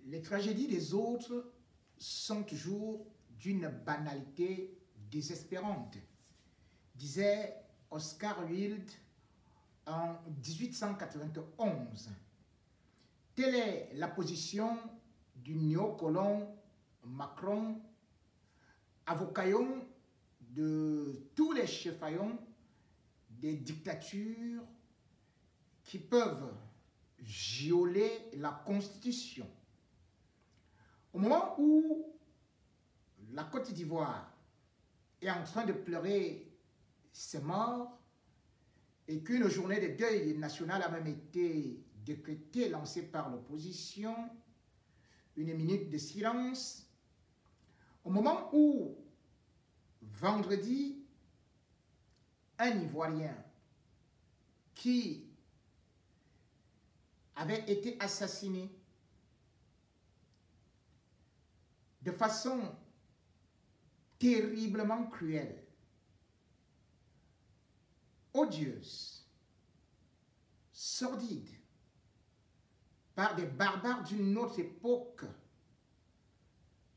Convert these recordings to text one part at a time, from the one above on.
Les tragédies des autres sont toujours d'une banalité désespérante, disait Oscar Wilde en 1891. Telle est la position du néocolon Macron, avocaillon de tous les chefaillons des dictatures qui peuvent violer la Constitution. Au moment où la Côte d'Ivoire est en train de pleurer ses morts et qu'une journée de deuil national a même été décrétée, lancée par l'opposition, une minute de silence, au moment où, vendredi, un Ivoirien qui avait été assassiné de façon terriblement cruelle, odieuse, sordide, par des barbares d'une autre époque,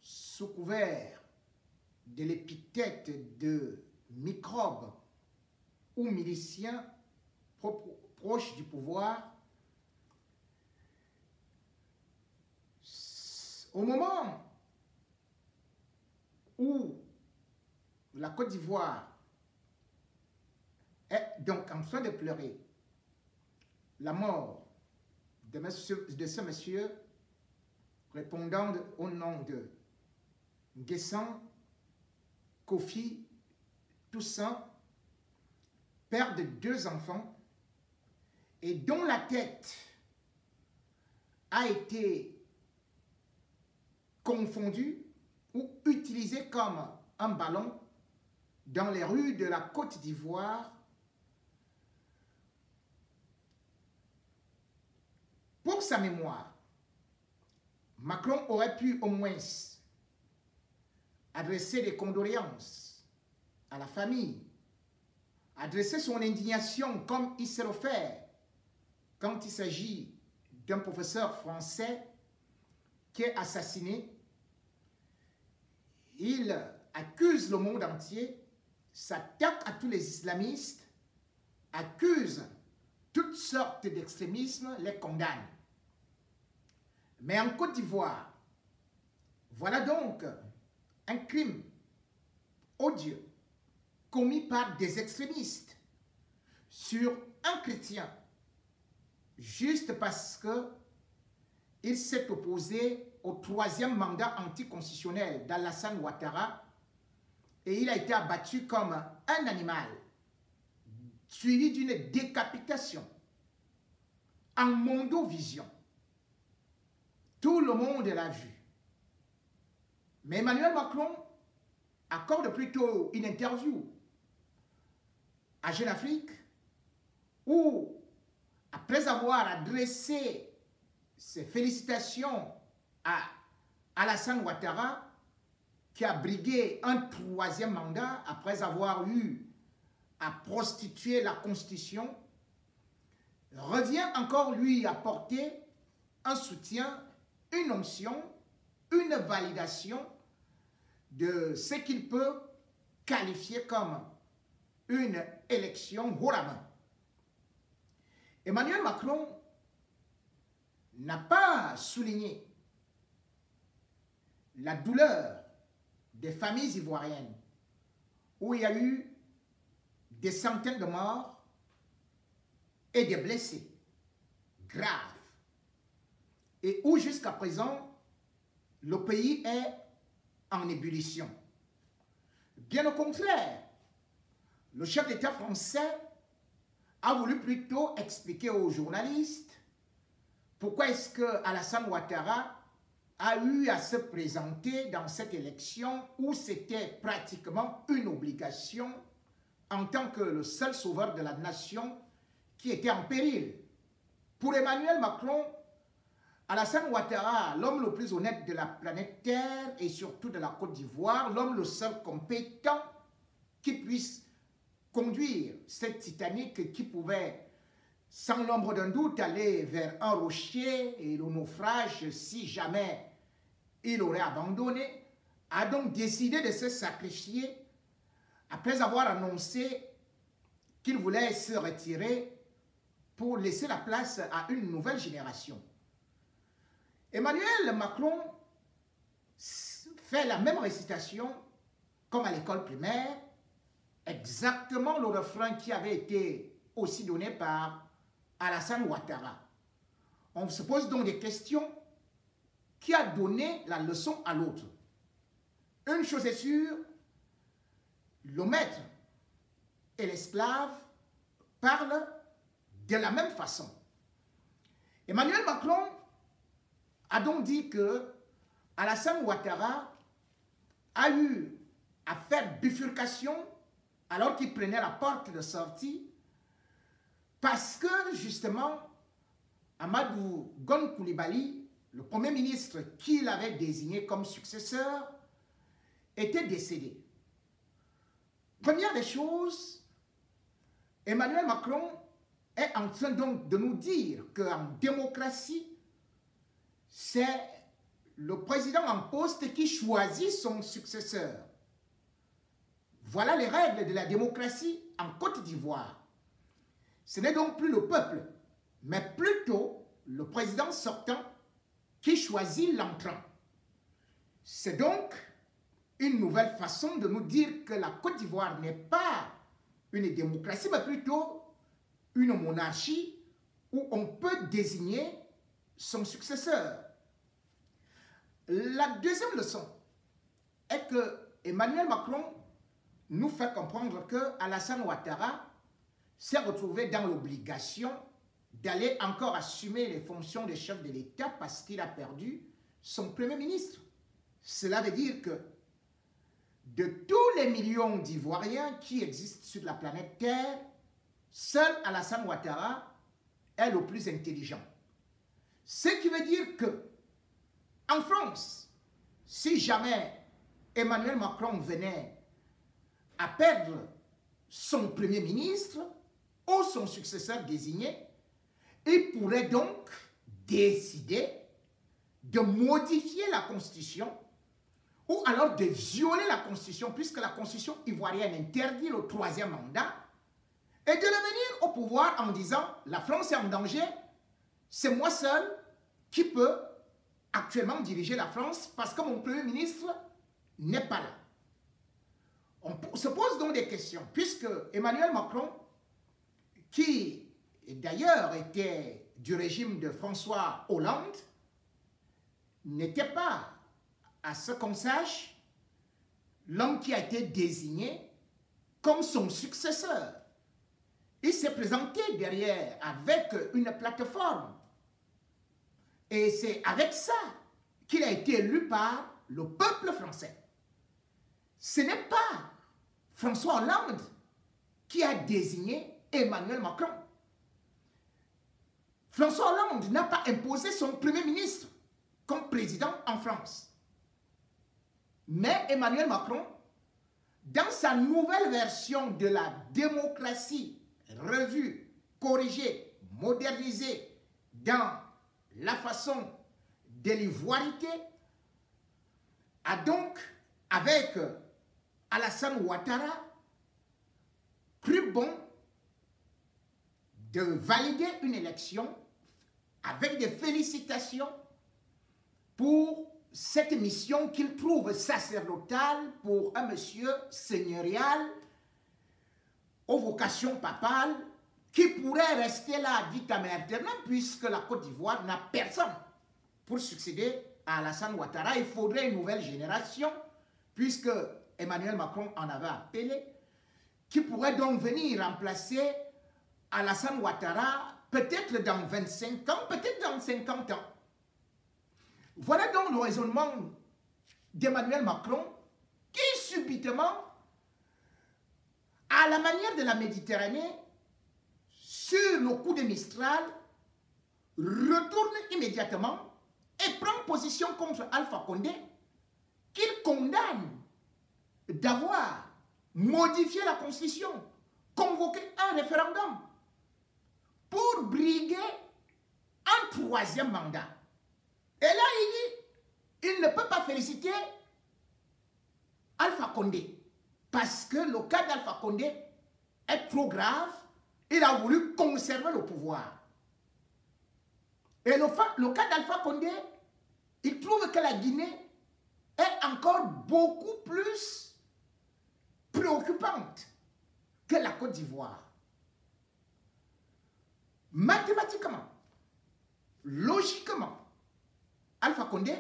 sous couvert de l'épithète de microbes ou miliciens proches du pouvoir, au moment où la Côte d'Ivoire est donc en train de pleurer la mort de ce monsieur répondant au nom de Nguessan Kofi Toussaint, père de 2 enfants, et dont la tête a été confondue ou utilisée comme un ballon dans les rues de la Côte d'Ivoire pour sa mémoire. Macron aurait pu au moins adresser des condoléances à la famille, adresser son indignation comme il sait le faire quand il s'agit d'un professeur français qui est assassiné. Il accuse le monde entier, s'attaque à tous les islamistes, accuse toutes sortes d'extrémismes, les condamne. Mais en Côte d'Ivoire, voilà donc un crime odieux commis par des extrémistes sur un chrétien juste parce qu'il s'est opposé au 3e mandat anticonstitutionnel d'Alassane Ouattara et il a été abattu comme un animal, suivi d'une décapitation en mondovision. Tout le monde l'a vu. Mais Emmanuel Macron accorde plutôt une interview à Jeune Afrique où, après avoir adressé ses félicitations à Alassane Ouattara, qui a brigué un 3e mandat après avoir eu à prostituer la Constitution, revient encore lui apporter un soutien, une onction, une validation de ce qu'il peut qualifier comme une élection haut la main. Emmanuel Macron n'a pas souligné la douleur des familles ivoiriennes où il y a eu des centaines de morts et des blessés graves et où jusqu'à présent le pays est en ébullition. Bien au contraire, le chef d'État français a voulu plutôt expliquer aux journalistes pourquoi est-ce que Alassane Ouattara a eu à se présenter dans cette élection où c'était pratiquement une obligation en tant que le seul sauveur de la nation qui était en péril. Pour Emmanuel Macron, Alassane Ouattara, l'homme le plus honnête de la planète Terre et surtout de la Côte d'Ivoire, l'homme le seul compétent qui puisse conduire cette Titanic qui pouvait sans l'ombre d'un doute, aller vers un rocher et le naufrage, si jamais il aurait abandonné, a donc décidé de se sacrifier après avoir annoncé qu'il voulait se retirer pour laisser la place à une nouvelle génération. Emmanuel Macron fait la même récitation comme à l'école primaire, exactement le refrain qui avait été aussi donné par Alassane Ouattara. On se pose donc des questions. Qui a donné la leçon à l'autre? Une chose est sûre, le maître et l'esclave parlent de la même façon. Emmanuel Macron a donc dit que Alassane Ouattara a eu à faire bifurcation alors qu'il prenait la porte de sortie parce que justement Amadou Gon Coulibaly, le premier ministre qu'il avait désigné comme successeur, était décédé. Première des choses, Emmanuel Macron est en train donc de nous dire qu'en démocratie, c'est le président en poste qui choisit son successeur. Voilà les règles de la démocratie en Côte d'Ivoire. Ce n'est donc plus le peuple, mais plutôt le président sortant qui choisit l'entrant. C'est donc une nouvelle façon de nous dire que la Côte d'Ivoire n'est pas une démocratie, mais plutôt une monarchie où on peut désigner son successeur. La deuxième leçon est que Emmanuel Macron nous fait comprendre que Alassane Ouattara s'est retrouvé dans l'obligation d'aller encore assumer les fonctions de chef de l'État parce qu'il a perdu son Premier ministre. Cela veut dire que de tous les millions d'Ivoiriens qui existent sur la planète Terre, seul Alassane Ouattara est le plus intelligent. Ce qui veut dire que, en France, si jamais Emmanuel Macron venait à perdre son Premier ministre ou son successeur désigné, il pourrait donc décider de modifier la Constitution ou alors de violer la Constitution, puisque la Constitution ivoirienne interdit le troisième mandat, et de revenir au pouvoir en disant « la France est en danger, c'est moi seul qui peux actuellement diriger la France parce que mon Premier ministre n'est pas là ». On se pose donc des questions, puisque Emmanuel Macron, qui d'ailleurs était du régime de François Hollande, n'était pas, à ce qu'on sache, l'homme qui a été désigné comme son successeur. Il s'est présenté derrière avec une plateforme. Et c'est avec ça qu'il a été élu par le peuple français. Ce n'est pas François Hollande qui a désigné Emmanuel Macron. François Hollande n'a pas imposé son Premier ministre comme président en France. Mais Emmanuel Macron, dans sa nouvelle version de la démocratie revue, corrigée, modernisée dans la façon de l'ivoirité, a donc, avec Alassane Ouattara, cru bon de valider une élection avec des félicitations pour cette mission qu'il trouve sacerdotale pour un monsieur seigneurial aux vocations papales qui pourrait rester là ad vitam aeternam puisque la Côte d'Ivoire n'a personne pour succéder à Alassane Ouattara. Il faudrait une nouvelle génération puisque Emmanuel Macron en avait appelé, qui pourrait donc venir remplacer Alassane Ouattara peut-être dans 25 ans, peut-être dans 50 ans. Voilà donc le raisonnement d'Emmanuel Macron qui subitement, à la manière de la Méditerranée, sur le coup de Mistral, retourne immédiatement et prend position contre Alpha Condé, qu'il condamne d'avoir modifié la Constitution, convoqué un référendum pour briguer un troisième mandat. Et là, il dit, il ne peut pas féliciter Alpha Condé, parce que le cas d'Alpha Condé est trop grave, il a voulu conserver le pouvoir. Et le cas d'Alpha Condé, il trouve que la Guinée est encore beaucoup plus préoccupante que la Côte d'Ivoire. Mathématiquement, logiquement, Alpha Condé,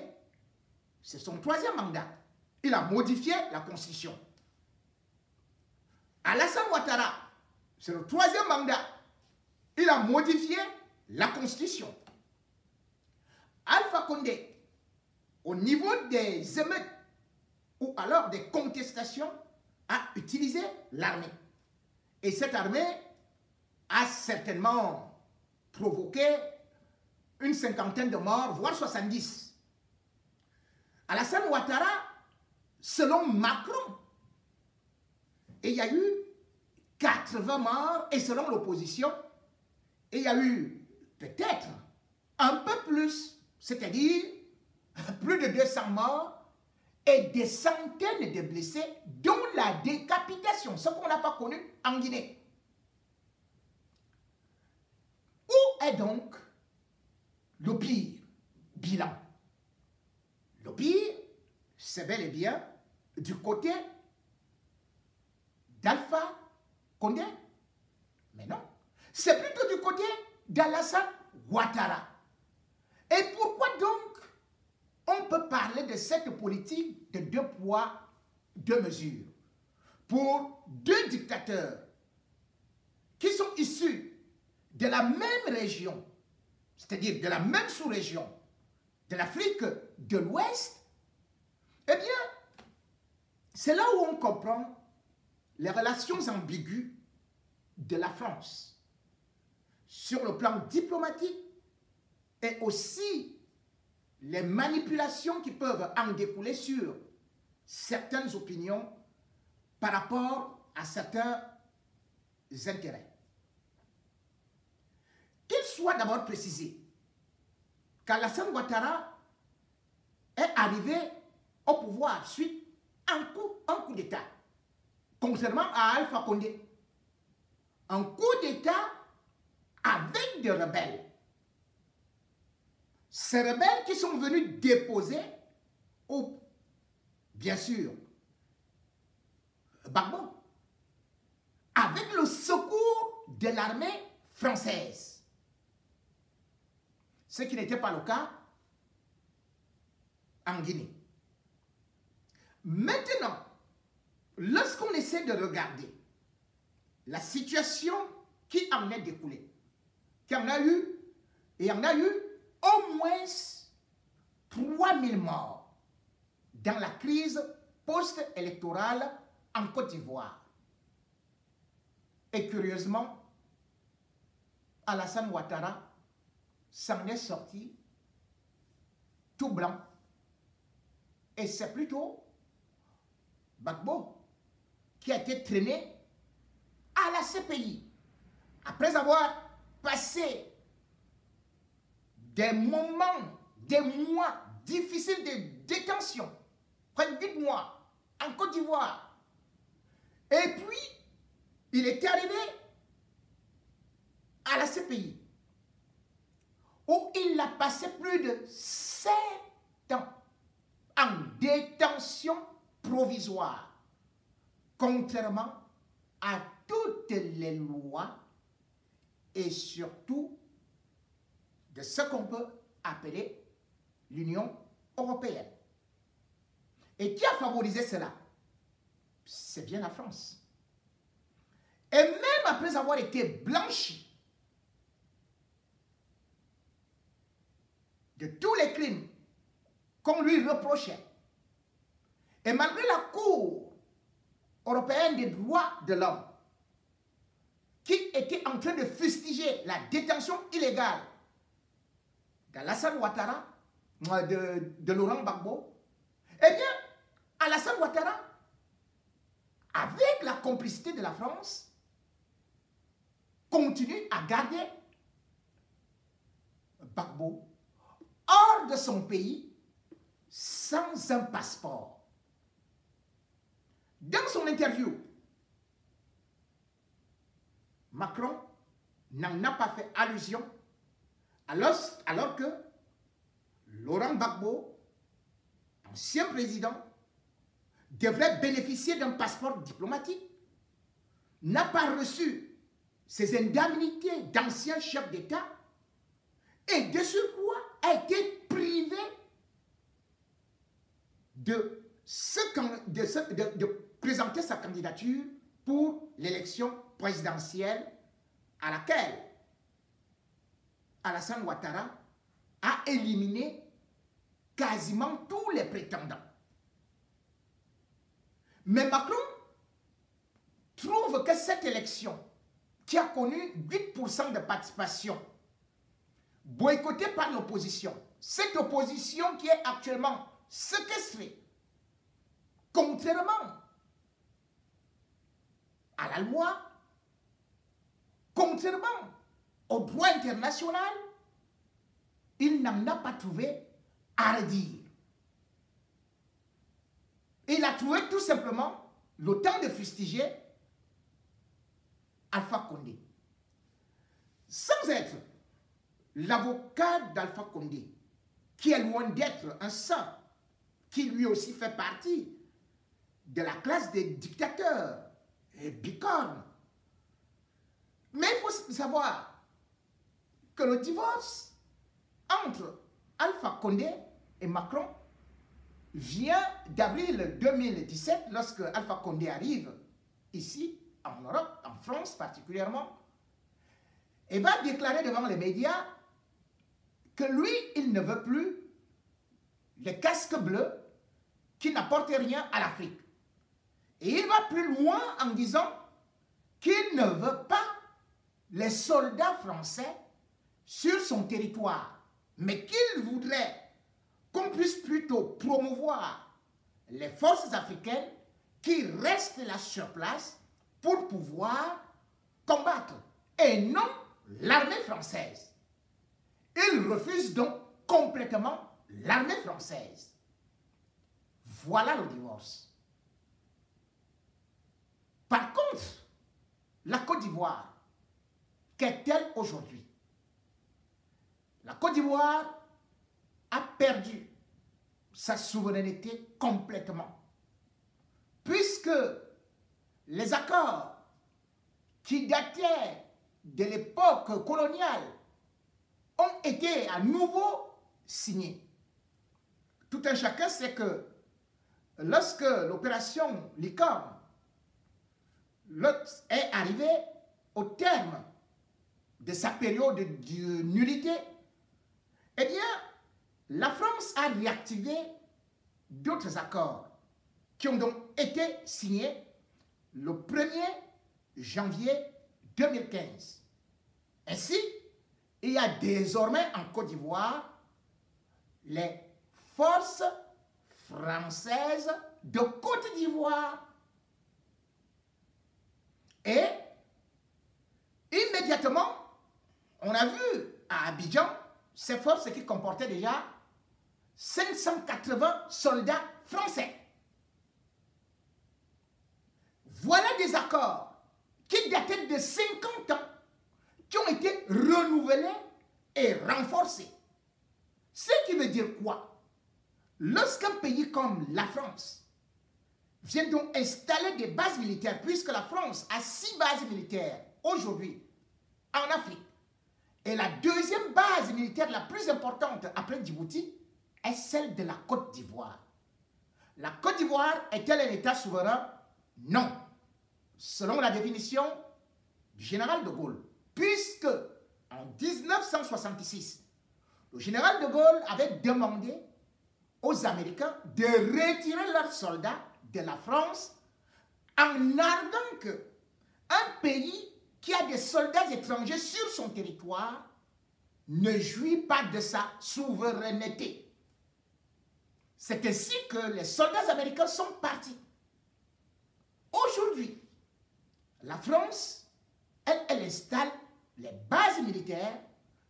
c'est son troisième mandat. Il a modifié la Constitution. Alassane Ouattara, c'est le troisième mandat. Il a modifié la Constitution. Alpha Condé, au niveau des émeutes ou alors des contestations, a utilisé l'armée. Et cette armée a certainement provoqué une cinquantaine de morts, voire 70. Alassane Ouattara, selon Macron, il y a eu 80 morts, et selon l'opposition, il y a eu peut-être un peu plus, c'est-à-dire plus de 200 morts et des centaines de blessés, dont la décapitation, ce qu'on n'a pas connu en Guinée. Où est donc le pire bilan? Le pire, c'est bel et bien du côté d'Alpha Condé. Mais non, c'est plutôt du côté d'Alassane Ouattara. Et pourquoi donc on peut parler de cette politique de 2 poids, 2 mesures pour 2 dictateurs qui sont issus de la même région, c'est-à-dire de la même sous-région de l'Afrique de l'Ouest? Eh bien, c'est là où on comprend les relations ambiguës de la France sur le plan diplomatique et aussi les manipulations qui peuvent en découler sur certaines opinions par rapport à certains intérêts. Qu'il soit d'abord précisé qu'Alassane Ouattara est arrivé au pouvoir suite à un coup d'État, contrairement à Alpha Condé. Un coup d'État avec des rebelles. Ces rebelles qui sont venus déposer, bien sûr, Gbagbo, avec le secours de l'armée française. Ce qui n'était pas le cas en Guinée. Maintenant, lorsqu'on essaie de regarder la situation qui en est découlée, il y en a eu au moins 3000 morts dans la crise post-électorale en Côte d'Ivoire. Et curieusement, Alassane Ouattara s'en est sorti tout blanc. Et c'est plutôt Gbagbo qui a été traîné à la CPI après avoir passé des moments, des mois difficiles de détention, près de 8 mois en Côte d'Ivoire. Et puis, il est arrivé à la CPI où il a passé plus de 7 ans en détention provisoire, contrairement à toutes les lois et surtout de ce qu'on peut appeler l'Union européenne. Et qui a favorisé cela? C'est bien la France. Et même après avoir été blanchi de tous les crimes qu'on lui reprochait, et malgré la Cour européenne des droits de l'homme, qui était en train de fustiger la détention illégale d'Alassane Ouattara, de Laurent Gbagbo, eh bien, Alassane Ouattara, avec la complicité de la France, continue à garder Gbagbo hors de son pays sans un passeport. Dans son interview, Macron n'en a pas fait allusion alors que Laurent Gbagbo, ancien président, devrait bénéficier d'un passeport diplomatique, n'a pas reçu ses indemnités d'ancien chef d'État et de surcroît a été privé de présenter sa candidature pour l'élection présidentielle à laquelle Alassane Ouattara a éliminé quasiment tous les prétendants. Mais Macron trouve que cette élection, qui a connu 8% de participation, boycottée par l'opposition, cette opposition qui est actuellement séquestrée, contrairement à la loi, contrairement au droit international, il n'en a pas trouvé à redire. Il a trouvé tout simplement le temps de fustiger Alpha Condé. Sans être l'avocat d'Alpha Condé, qui est loin d'être un saint, qui lui aussi fait partie de la classe des dictateurs et bicornes. Mais il faut savoir que le divorce entre Alpha Condé et Macron vient d'avril 2017, lorsque Alpha Condé arrive ici, en Europe, en France particulièrement, et va déclarer devant les médias que lui, il ne veut plus les casques bleus qui n'apportent rien à l'Afrique. Et il va plus loin en disant qu'il ne veut pas les soldats français sur son territoire, mais qu'il voudrait qu'on puisse plutôt promouvoir les forces africaines qui restent là sur place pour pouvoir combattre, et non l'armée française. Il refuse donc complètement l'armée française. Voilà le divorce. Par contre, la Côte d'Ivoire, qu'est-elle aujourd'hui? La Côte d'Ivoire a perdu sa souveraineté complètement, puisque les accords qui dataient de l'époque coloniale ont été à nouveau signés. Tout un chacun sait que lorsque l'opération Licorne est arrivée au terme de sa période de nullité, eh bien, la France a réactivé d'autres accords qui ont donc été signés le 1er janvier 2015. Ainsi, il y a désormais en Côte d'Ivoire les forces françaises de Côte d'Ivoire. Et immédiatement, on a vu à Abidjan ces forces qui comportaient déjà 580 soldats français. Voilà des accords qui dataient de 50 ans, qui ont été renouvelés et renforcés. Ce qui veut dire quoi? Lorsqu'un pays comme la France vient donc installer des bases militaires, puisque la France a 6 bases militaires aujourd'hui en Afrique, et la deuxième base militaire la plus importante après Djibouti est celle de la Côte d'Ivoire. La Côte d'Ivoire est-elle un État souverain? Non. Selon la définition du général de Gaulle, puisque en 1966, le général de Gaulle avait demandé aux Américains de retirer leurs soldats de la France en arguant qu'un pays qui a des soldats étrangers sur son territoire ne jouit pas de sa souveraineté. C'est ainsi que les soldats américains sont partis. Aujourd'hui, la France, elle installe les bases militaires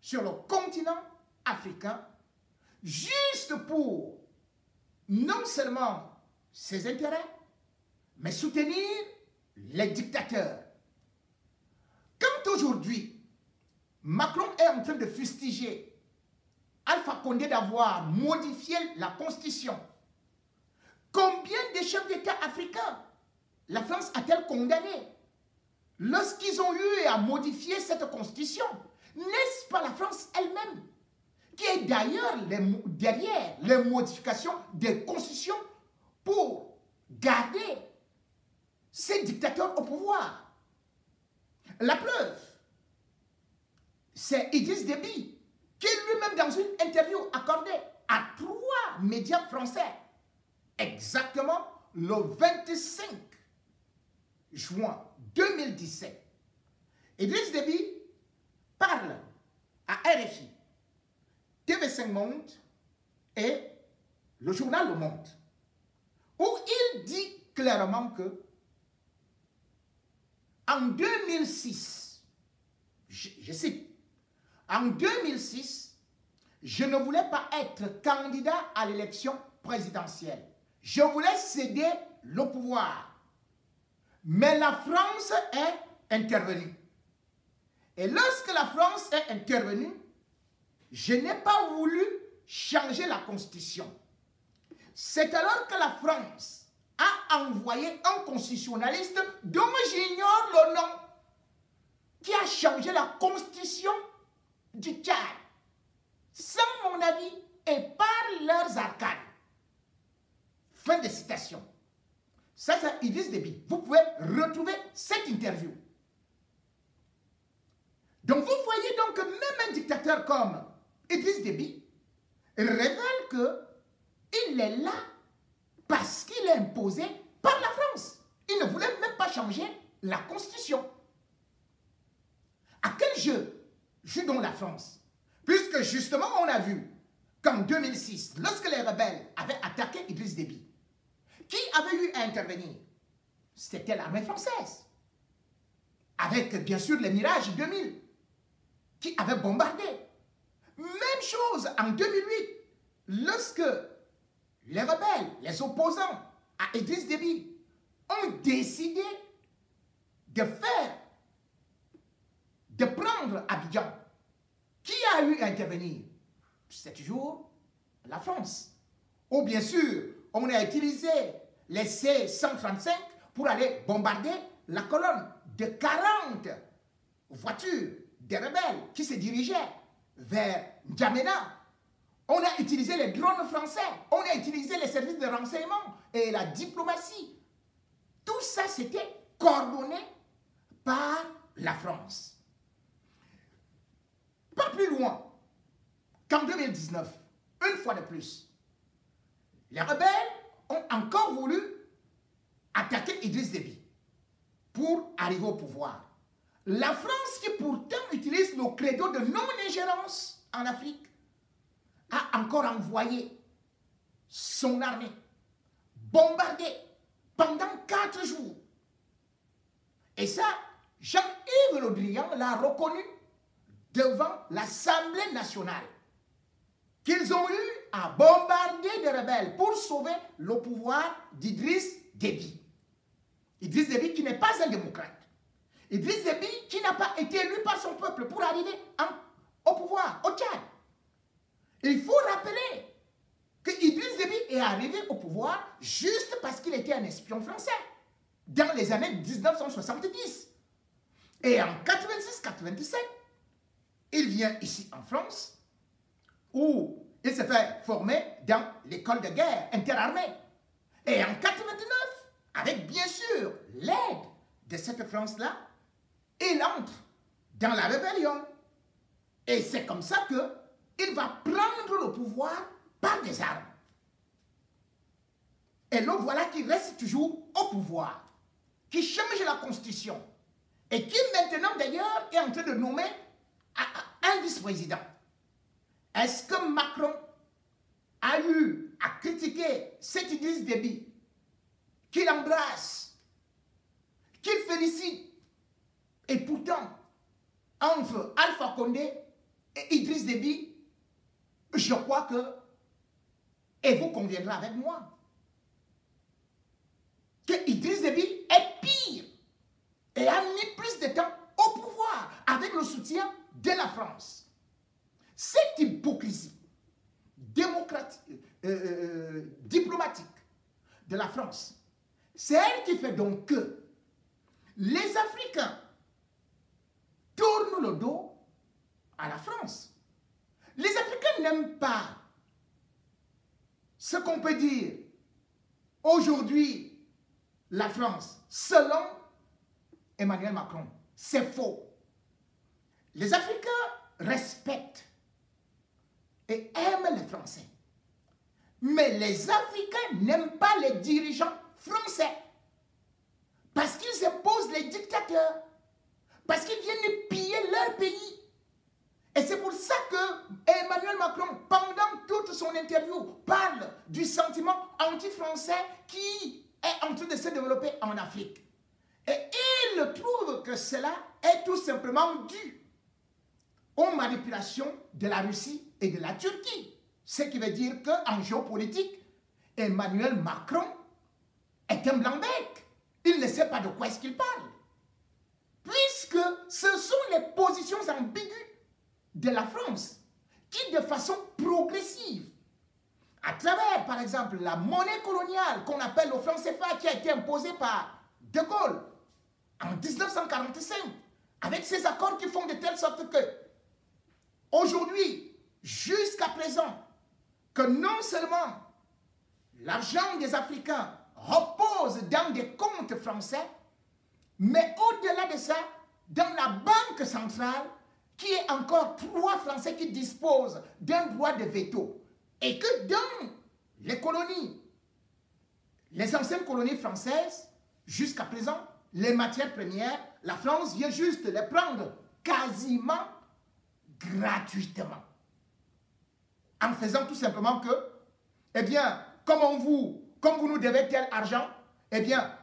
sur le continent africain juste pour non seulement ses intérêts, mais soutenir les dictateurs. Quand aujourd'hui, Macron est en train de fustiger Alpha Condé d'avoir modifié la Constitution, combien de chefs d'État africains la France a-t-elle condamné lorsqu'ils ont eu à modifier cette Constitution? N'est-ce pas la France elle-même qui est d'ailleurs derrière les modifications des constitutions pour garder ces dictateurs au pouvoir? La preuve, c'est Idriss Déby qui lui-même dans une interview accordée à 3 médias français, exactement le 25 juin 2017, Idriss Déby parle à RFI, TV5 Monde et le journal Le Monde, où il dit clairement que en 2006, je cite, en 2006, je ne voulais pas être candidat à l'élection présidentielle. Je voulais céder le pouvoir. Mais la France est intervenue. Et lorsque la France est intervenue, je n'ai pas voulu changer la Constitution. C'est alors que la France a envoyé un constitutionnaliste dont j'ignore le nom, qui a changé la Constitution du Tchad, sans mon avis et par leurs arcades. Fin de citation. Ça, c'est Idriss Déby. Vous pouvez retrouver cette interview. Donc, vous voyez donc que même un dictateur comme Idriss Déby révèle qu'il est là parce qu'il est imposé par la France. Il ne voulait même pas changer la Constitution. À quel jeu joue donc la France? Puisque justement, on a vu qu'en 2006, lorsque les rebelles avaient attaqué Idriss Déby, qui avait eu à intervenir? C'était l'armée française. Avec, bien sûr, les Mirage 2000, qui avait bombardé. Même chose en 2008, lorsque les rebelles, les opposants à Idriss Déby, ont décidé de prendre Abidjan. Qui a eu à intervenir? C'est toujours la France. Ou bien sûr, on a utilisé les C-135 pour aller bombarder la colonne de 40 voitures des rebelles qui se dirigeaient vers N'Djamena. On a utilisé les drones français, on a utilisé les services de renseignement et la diplomatie. Tout ça, c'était coordonné par la France. Pas plus loin qu'en 2019, une fois de plus, les rebelles ont encore voulu attaquer Idriss Déby pour arriver au pouvoir. La France, qui pourtant utilise le credo de non-ingérence en Afrique, a encore envoyé son armée bombarder pendant 4 jours. Et ça, Jean-Yves Le Drian l'a reconnu devant l'Assemblée nationale, qu'ils ont eu à bombarder des rebelles pour sauver le pouvoir d'Idriss Déby. Idriss Déby qui n'est pas un démocrate. Idriss Déby qui n'a pas été élu par son peuple pour arriver au pouvoir, au Tchad. Il faut rappeler que Idriss Déby est arrivé au pouvoir juste parce qu'il était un espion français dans les années 1970. Et en 86-87, il vient ici en France où il se fait former dans l'école de guerre interarmée. Et en 89, avec bien sûr l'aide de cette France-là, il entre dans la rébellion. Et c'est comme ça qu'il va prendre le pouvoir par des armes. Et le voilà qui reste toujours au pouvoir, qui change la Constitution et qui maintenant d'ailleurs est en train de nommer un vice-président. Est-ce que Macron a eu à critiquer cet Idriss Déby, qu'il embrasse, qu'il félicite, et pourtant, entre Alpha Condé et Idriss Déby, je crois que, et vous conviendrez avec moi, que Idriss Déby est pire et a mis plus de temps au pouvoir avec le soutien de la France. Cette hypocrisie diplomatique de la France, c'est elle qui fait donc que les Africains tournent le dos à la France. Les Africains n'aiment pas ce qu'on peut dire aujourd'hui la France, selon Emmanuel Macron. C'est faux. Les Africains respectent et aiment les Français. Mais les Africains n'aiment pas les dirigeants français. Parce qu'ils imposent les dictateurs. Parce qu'ils viennent piller leur pays. Et c'est pour ça que Emmanuel Macron, pendant toute son interview, parle du sentiment anti-français qui est en train de se développer en Afrique. Et il trouve que cela est tout simplement dû aux manipulations de la Russie et de la Turquie. Ce qui veut dire qu'en géopolitique, Emmanuel Macron est un blanc-bec. Il ne sait pas de quoi est-ce qu'il parle. Puisque ce sont les positions ambiguës de la France qui, de façon progressive, à travers, par exemple, la monnaie coloniale qu'on appelle le franc CFA qui a été imposée par De Gaulle en 1945, avec ces accords qui font de telle sorte que, aujourd'hui, jusqu'à présent, que non seulement l'argent des Africains repose dans des comptes français, mais au-delà de ça, dans la banque centrale, qui est encore 3 Français qui disposent d'un droit de veto. Et que dans les colonies, les anciennes colonies françaises, jusqu'à présent, les matières premières, la France vient juste les prendre quasiment gratuitement. En faisant tout simplement que, eh bien, comme vous nous devez tel argent, eh bien,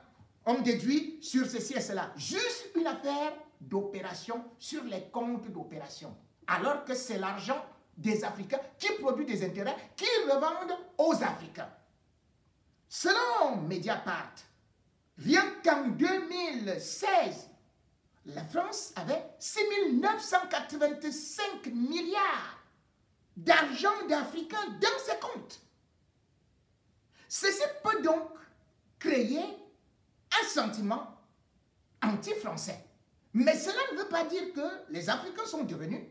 on déduit sur ceci et cela. Juste une affaire d'opération sur les comptes d'opération. Alors que c'est l'argent des Africains qui produit des intérêts qu'ils revendent aux Africains. Selon Mediapart, rien qu'en 2016, la France avait 6 985 milliards d'argent d'Africains dans ses comptes. Ceci peut donc créer un sentiment anti-français. Mais cela ne veut pas dire que les Africains sont devenus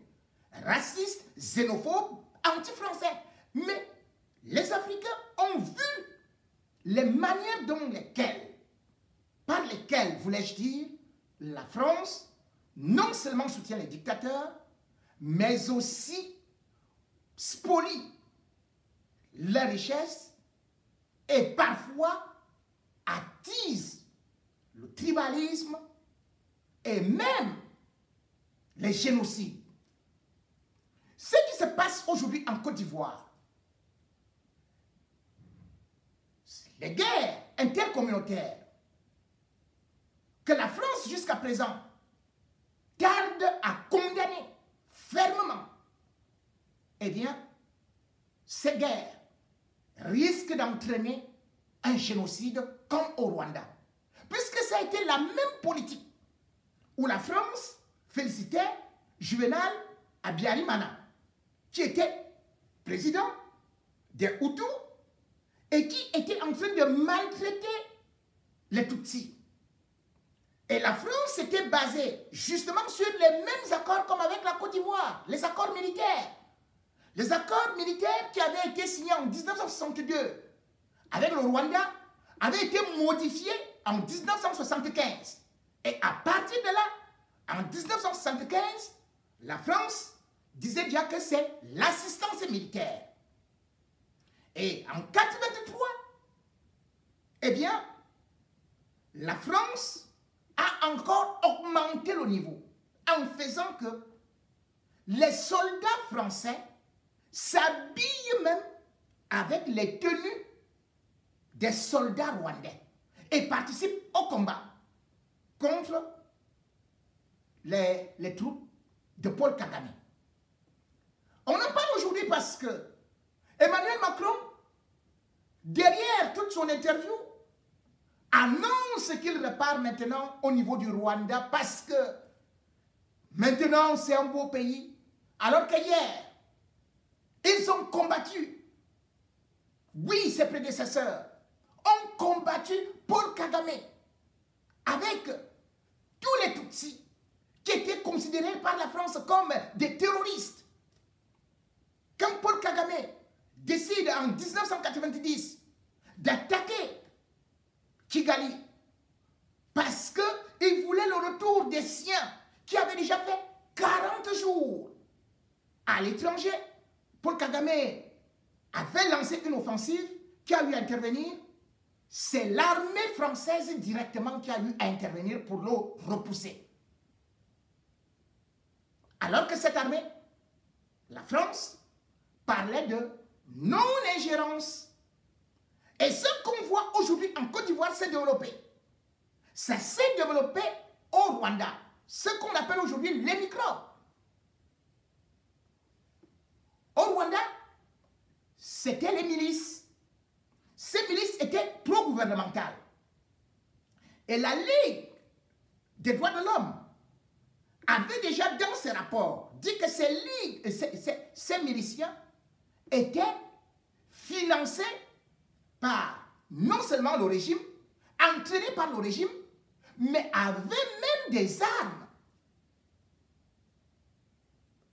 racistes, xénophobes, anti-français. Mais les Africains ont vu les manières par lesquelles, voulais-je dire, la France non seulement soutient les dictateurs, mais aussi spolie la richesse et parfois attise le tribalisme et même les génocides. Ce qui se passe aujourd'hui en Côte d'Ivoire, les guerres intercommunautaires que la France jusqu'à présent tarde à condamner fermement, eh bien, ces guerres risquent d'entraîner un génocide comme au Rwanda. Puisque ça a été la même politique où la France félicitait Juvenal Habyarimana, qui était président des Hutus et qui était en train de maltraiter les Tutsis. Et la France était basée justement sur les mêmes accords comme avec la Côte d'Ivoire, les accords militaires. Les accords militaires qui avaient été signés en 1962 avec le Rwanda avaient été modifiés en 1975. Et à partir de là, en 1975, la France disait déjà que c'est l'assistance militaire. Et en 1983, eh bien, la France a encore augmenté le niveau en faisant que les soldats français s'habillent même avec les tenues des soldats rwandais et participent au combat contre les troupes de Paul Kagame. On en parle aujourd'hui parce que Emmanuel Macron, derrière toute son interview, annonce qu'il repart maintenant au niveau du Rwanda parce que maintenant c'est un beau pays, alors qu'hier, ils ont combattu. Oui, ses prédécesseurs ont combattu Paul Kagame avec tous les Tutsis qui étaient considérés par la France comme des terroristes. Quand Paul Kagame décide en 1990 d'attaquer Kigali parce qu'il voulait le retour des siens qui avaient déjà fait 40 jours à l'étranger, Paul Kagame avait lancé une offensive qui a eu à intervenir. C'est l'armée française directement qui a eu à intervenir pour le repousser. Alors que cette armée, la France, parlait de non-ingérence. Et ce qu'on voit aujourd'hui en Côte d'Ivoire s'est développé. Ça s'est développé au Rwanda. Ce qu'on appelle aujourd'hui les microbes. Au Rwanda, c'était les milices. Ces milices étaient pro-gouvernementales. Et la Ligue des droits de l'homme avait déjà dans ses rapports dit que ces miliciens étaient financés par non seulement le régime, entraînés par le régime, mais avaient même des armes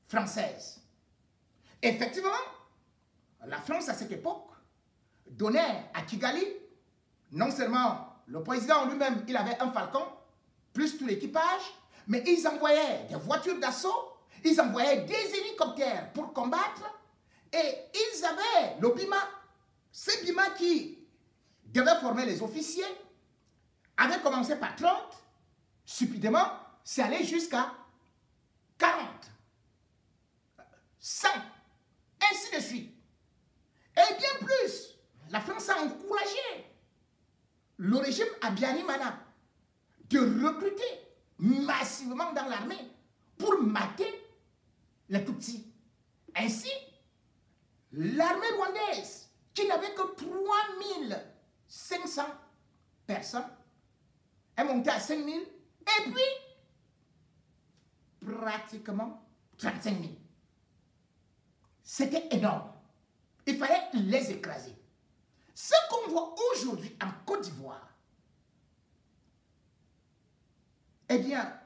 françaises. Effectivement, la France à cette époque donnait à Kigali, non seulement le président lui-même, il avait un falcon, plus tout l'équipage, mais ils envoyaient des voitures d'assaut, ils envoyaient des hélicoptères pour combattre, et ils avaient le BIMA. Ce BIMA qui devait former les officiers avait commencé par 30, stupidement, c'est allé jusqu'à 40, 100, ainsi de suite. Et bien plus, la France a encouragé le régime Habyarimana de recruter massivement dans l'armée pour mater les Tutsis. Ainsi, l'armée rwandaise, qui n'avait que 3500 personnes, est montée à 5000 et puis pratiquement 35 000. C'était énorme. Il fallait les écraser. Ce qu'on voit aujourd'hui en Côte d'Ivoire, eh bien,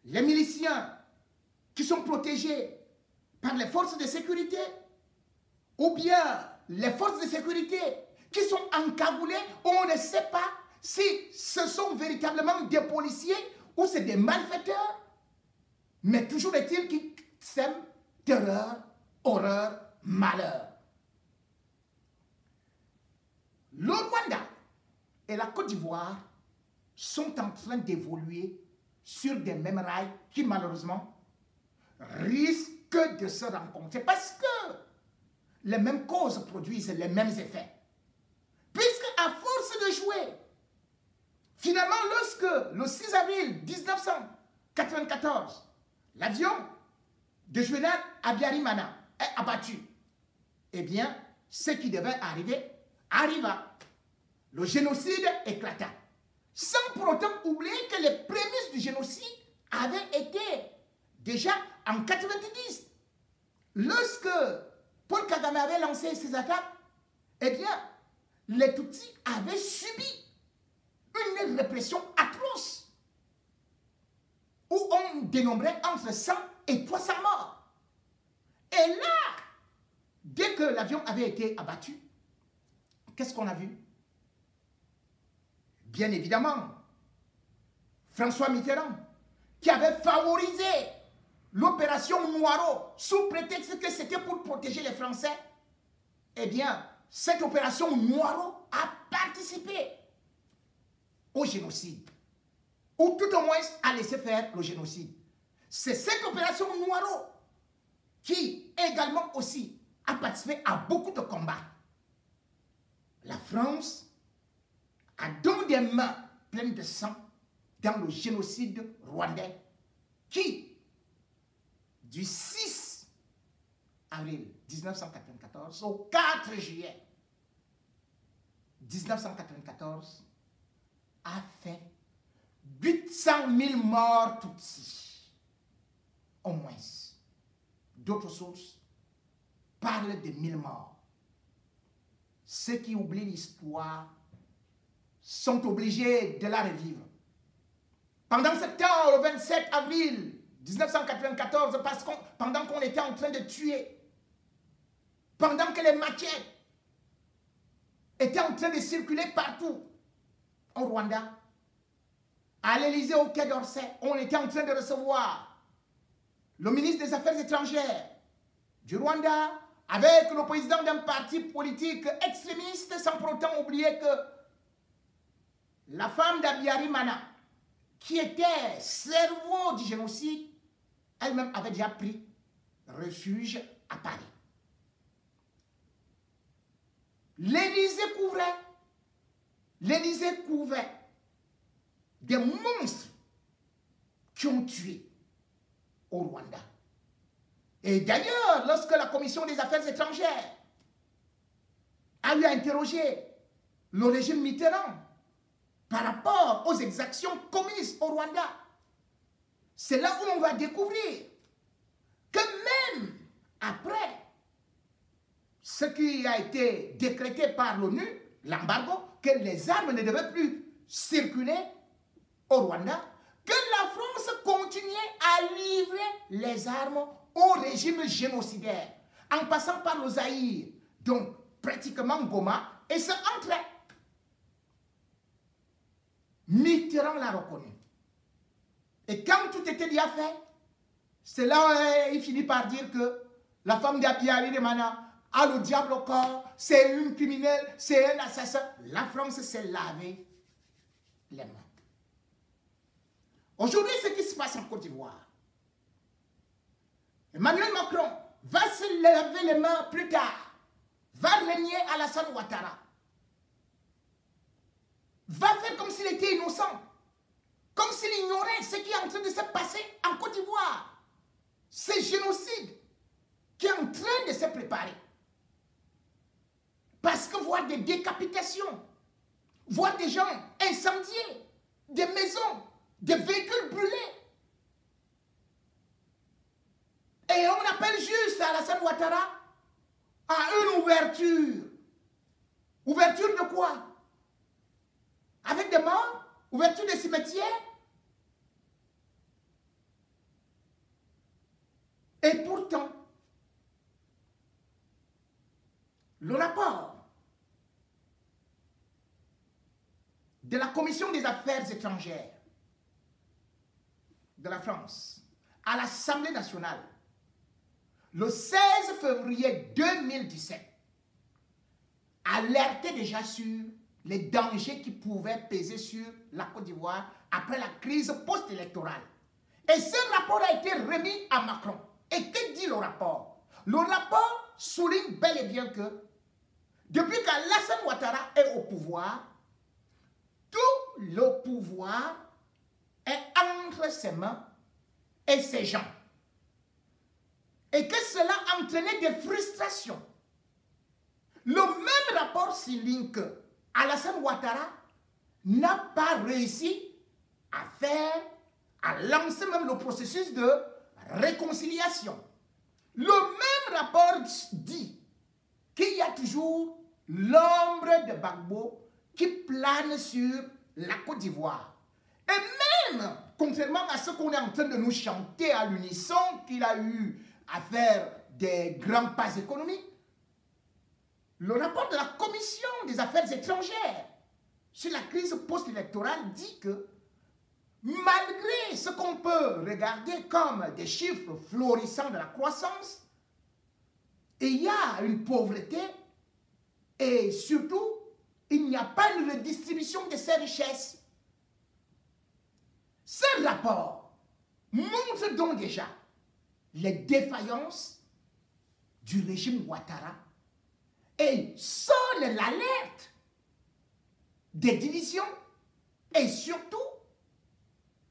les miliciens qui sont protégés par les forces de sécurité, ou bien les forces de sécurité qui sont encagoulées, on ne sait pas si ce sont véritablement des policiers ou c'est des malfaiteurs, mais toujours est-il qu'ils sèment terreur, horreur, malheur. Le Rwanda et la Côte d'Ivoire sont en train d'évoluer sur des mêmes rails qui malheureusement risquent de se rencontrer parce que les mêmes causes produisent les mêmes effets. Puisque à force de jouer, finalement lorsque le 6 avril 1994, l'avion de Juvenal Habyarimana est abattu, eh bien, ce qui devait arriver arriva. Le génocide éclata. Sans pour autant oublier que les prémices du génocide avaient été déjà en 90. Lorsque Paul Kagame avait lancé ses attaques, eh bien, les Tutsis avaient subi une répression atroce où on dénombrait entre 100 et 300 morts. Et là, dès que l'avion avait été abattu, qu'est-ce qu'on a vu? Bien évidemment, François Mitterrand, qui avait favorisé l'opération Noiro sous prétexte que c'était pour protéger les Français, eh bien, cette opération Noiro a participé au génocide, ou tout au moins a laissé faire le génocide. C'est cette opération Noiro qui également aussi a participé à beaucoup de combats. La France a donc des mains pleines de sang dans le génocide rwandais qui, du 6 avril 1994 au 4 juillet 1994 a fait 800 000 morts Tutsis, au moins. D'autres sources parlent de 1000 morts. Ceux qui oublient l'histoire sont obligés de la revivre. Pendant ce temps, le 27 avril 1994, pendant qu'on était en train de tuer, pendant que les machettes étaient en train de circuler partout au Rwanda, à l'Élysée, au Quai d'Orsay, on était en train de recevoir le ministre des Affaires étrangères du Rwanda avec le président d'un parti politique extrémiste, sans pour autant oublier que la femme d'Abiyarimana, qui était cerveau du génocide, elle-même avait déjà pris refuge à Paris. L'Élysée couvrait des monstres qui ont tué au Rwanda. Et d'ailleurs, lorsque la commission des affaires étrangères a eu à interroger le régime Mitterrand par rapport aux exactions commises au Rwanda, c'est là où on va découvrir que même après ce qui a été décrété par l'ONU, l'embargo, que les armes ne devaient plus circuler au Rwanda, que la France continuait à livrer les armes au régime génocidaire, en passant par le Zaïre, donc pratiquement Goma, et ce entrait. Mitterrand l'a reconnu. Et quand tout était déjà fait, c'est là où il finit par dire que la femme d'Abiyarimana a le diable au corps, c'est une criminelle, c'est un assassin. La France s'est lavé les mains. Aujourd'hui, ce qui se passe en Côte d'Ivoire, Emmanuel Macron va se laver les mains plus tard, va régner Alassane Ouattara, va faire comme s'il était innocent, comme s'il ignorait ce qui est en train de se passer en Côte d'Ivoire. Ce génocide qui est en train de se préparer. Parce que voir des décapitations, voir des gens incendiés, des maisons, des véhicules brûlés. Et on appelle juste Alassane Ouattara à une ouverture. Ouverture de quoi? Avec des morts? Ouverture des cimetières? Et pourtant, le rapport de la Commission des affaires étrangères de la France à l'Assemblée nationale, le 16 février 2017, alertait déjà sur les dangers qui pouvaient peser sur la Côte d'Ivoire après la crise post-électorale. Et ce rapport a été remis à Macron. Et que dit le rapport? Le rapport souligne bel et bien que depuis qu'Alassane Ouattara est au pouvoir, tout le pouvoir est entre ses mains et ses gens. Et que cela entraînait des frustrations. Le même rapport souligne que Alassane Ouattara n'a pas réussi à lancer même le processus de réconciliation. Le même rapport dit qu'il y a toujours l'ombre de Gbagbo qui plane sur la Côte d'Ivoire. Et même, contrairement à ce qu'on est en train de nous chanter à l'unisson, qu'il a eu à faire des grands pas économiques, le rapport de la Commission des affaires étrangères sur la crise post-électorale dit que malgré ce qu'on peut regarder comme des chiffres florissants de la croissance, il y a une pauvreté et surtout, il n'y a pas une redistribution de ces richesses. Ce rapport montre donc déjà les défaillances du régime Ouattara et sonne l'alerte des divisions et surtout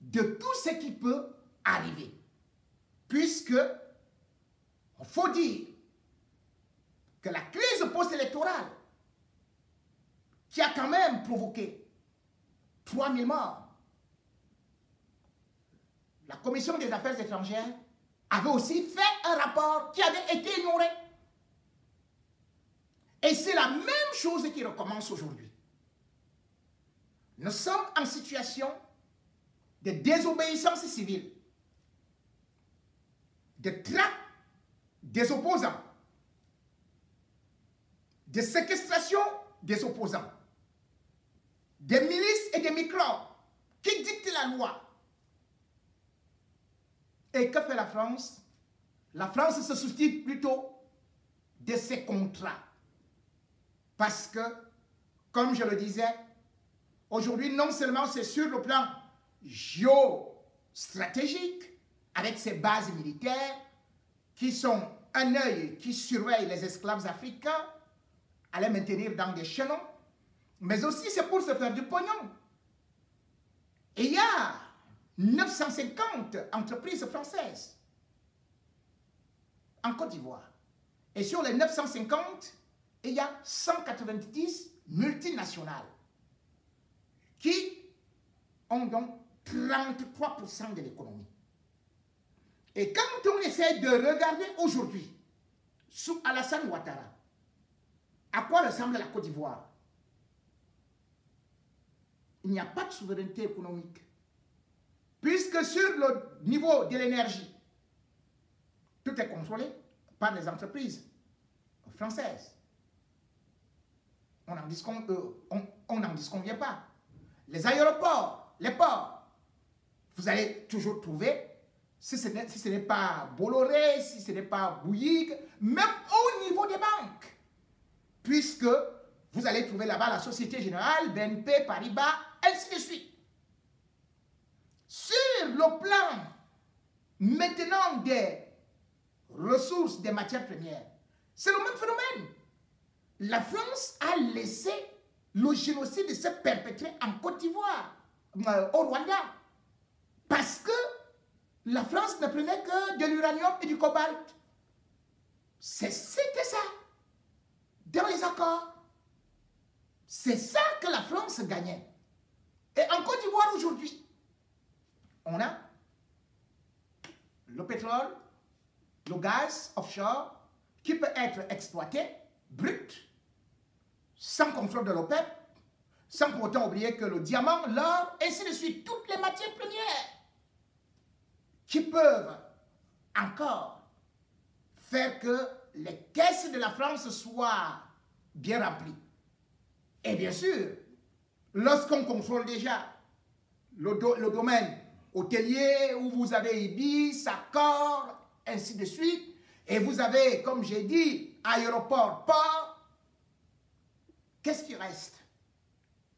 de tout ce qui peut arriver. Puisque, il faut dire que la crise post-électorale, qui a quand même provoqué 3000 morts, la Commission des affaires étrangères avait aussi fait un rapport qui avait été ignoré. Et c'est la même chose qui recommence aujourd'hui. Nous sommes en situation de désobéissance civile, de traque des opposants, de séquestration des opposants, des milices et des microbes qui dictent la loi. Et que fait la France? La France se soucie plutôt de ses contrats. Parce que, comme je le disais, aujourd'hui, non seulement c'est sur le plan géostratégique, avec ses bases militaires, qui sont un œil qui surveille les esclaves africains, à les maintenir dans des chaînons, mais aussi c'est pour se faire du pognon. Et il y a 950 entreprises françaises en Côte d'Ivoire. Et sur les 950, il y a 190 multinationales qui ont donc 33% de l'économie. Et quand on essaie de regarder aujourd'hui, sous Alassane Ouattara, à quoi ressemble la Côte d'Ivoire? Il n'y a pas de souveraineté économique. Puisque sur le niveau de l'énergie, tout est contrôlé par les entreprises françaises. On n'en disconvient pas. Les aéroports, les ports, vous allez toujours trouver, si ce n'est pas Bolloré, si ce n'est pas Bouygues, même au niveau des banques. Puisque vous allez trouver là-bas la Société Générale, BNP, Paribas, ainsi de suite. Sur le plan maintenant des ressources, des matières premières, c'est le même phénomène. La France a laissé le génocide se perpétrer en Côte d'Ivoire, au Rwanda, parce que la France ne prenait que de l'uranium et du cobalt. C'était ça, dans les accords. C'est ça que la France gagnait. Et en Côte d'Ivoire aujourd'hui, on a le pétrole, le gaz offshore, qui peut être exploité brut, sans contrôle de l'OPEP, sans pour autant oublier que le diamant, l'or, ainsi de suite, toutes les matières premières qui peuvent encore faire que les caisses de la France soient bien remplies. Et bien sûr, lorsqu'on contrôle déjà le domaine hôtelier, où vous avez Ibis, Accor, ainsi de suite, et vous avez, comme j'ai dit, aéroport, port, qu'est-ce qui reste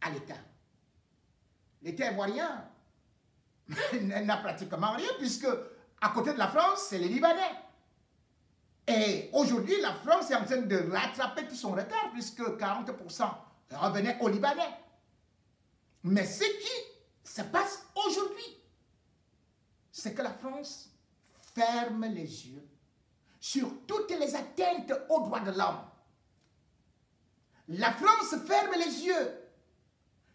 à l'État? L'État ivoirien n'a pratiquement rien, puisque à côté de la France, c'est les Libanais. Et aujourd'hui, la France est en train de rattraper tout son retard, puisque 40% revenaient aux Libanais. Mais ce qui se passe aujourd'hui, c'est que la France ferme les yeux sur toutes les atteintes aux droits de l'homme. La France ferme les yeux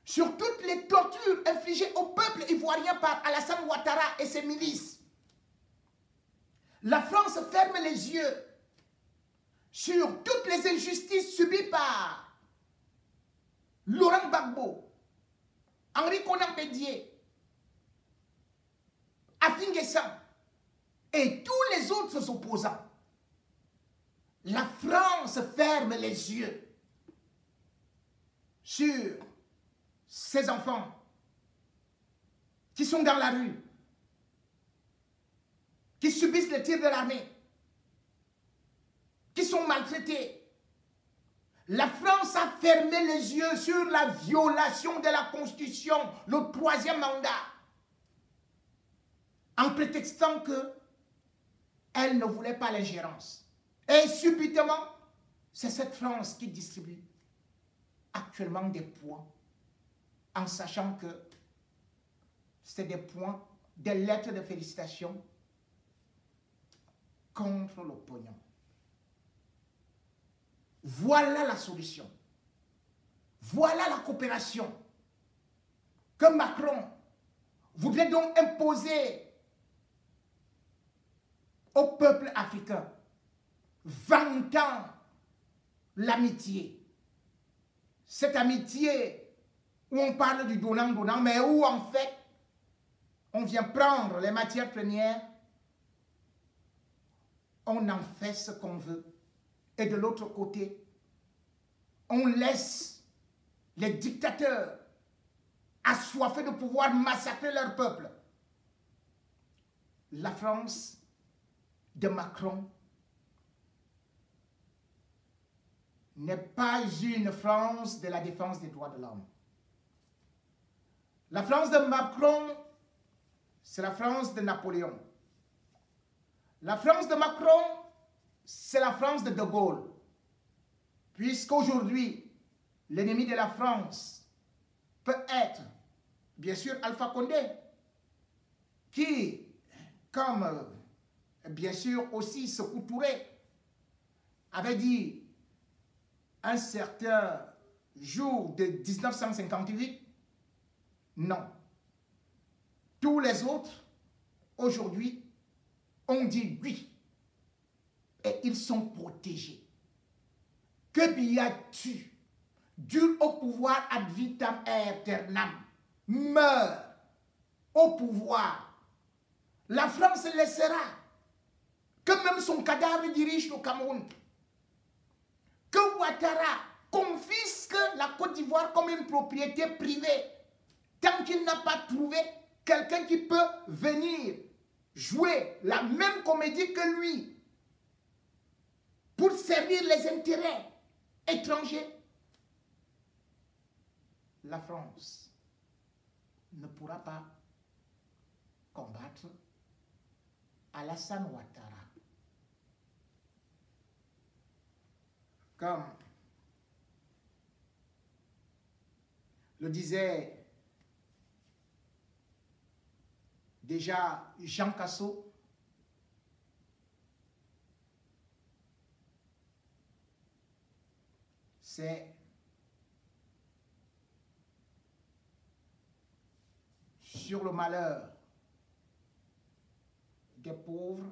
sur toutes les tortures infligées au peuple ivoirien par Alassane Ouattara et ses milices. La France ferme les yeux sur toutes les injustices subies par Laurent Gbagbo, Henri Konan Bédié, Afin Guessan et tous les autres opposants. La France ferme les yeux sur ces enfants qui sont dans la rue, qui subissent les tirs de l'armée, qui sont maltraités. La France a fermé les yeux sur la violation de la Constitution, le 3e mandat, en prétextant qu'elle ne voulait pas l'ingérence. Et subitement, c'est cette France qui distribue actuellement des points, en sachant que c'est des points, des lettres de félicitations contre le pognon. Voilà la solution. Voilà la coopération que Macron voudrait donc imposer au peuple africain, vantant l'amitié. Cette amitié où on parle du donnant-donnant, mais où en fait, on vient prendre les matières premières, on en fait ce qu'on veut. Et de l'autre côté, on laisse les dictateurs assoiffés de pouvoir massacrer leur peuple. La France de Macron n'est pas une France de la défense des droits de l'homme. La France de Macron, c'est la France de Napoléon. La France de Macron, c'est la France de De Gaulle. Puisqu'aujourd'hui, l'ennemi de la France peut être, bien sûr, Alpha Condé, qui, comme bien sûr aussi Sékou Touré, avait dit un certain jour de 1958, non. Tous les autres, aujourd'hui, ont dit oui. Et ils sont protégés. Que Biatu, dur au pouvoir ad vitam aeternam, meurt au pouvoir, la France laissera que même son cadavre dirige le Cameroun. Que Ouattara confisque la Côte d'Ivoire comme une propriété privée, tant qu'il n'a pas trouvé quelqu'un qui peut venir jouer la même comédie que lui pour servir les intérêts étrangers. La France ne pourra pas combattre Alassane Ouattara. Comme le disait déjà Jean Cassot, c'est sur le malheur des pauvres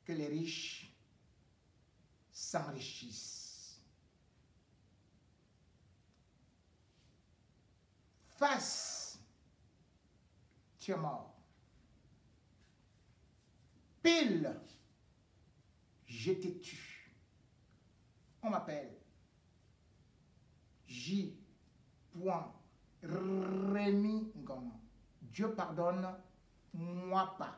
que les riches s'enrichissent. Face, tu es mort. Pile, je t'ai tué. On m'appelle J. Rémi Ngom. Dieu pardonne, moi pas.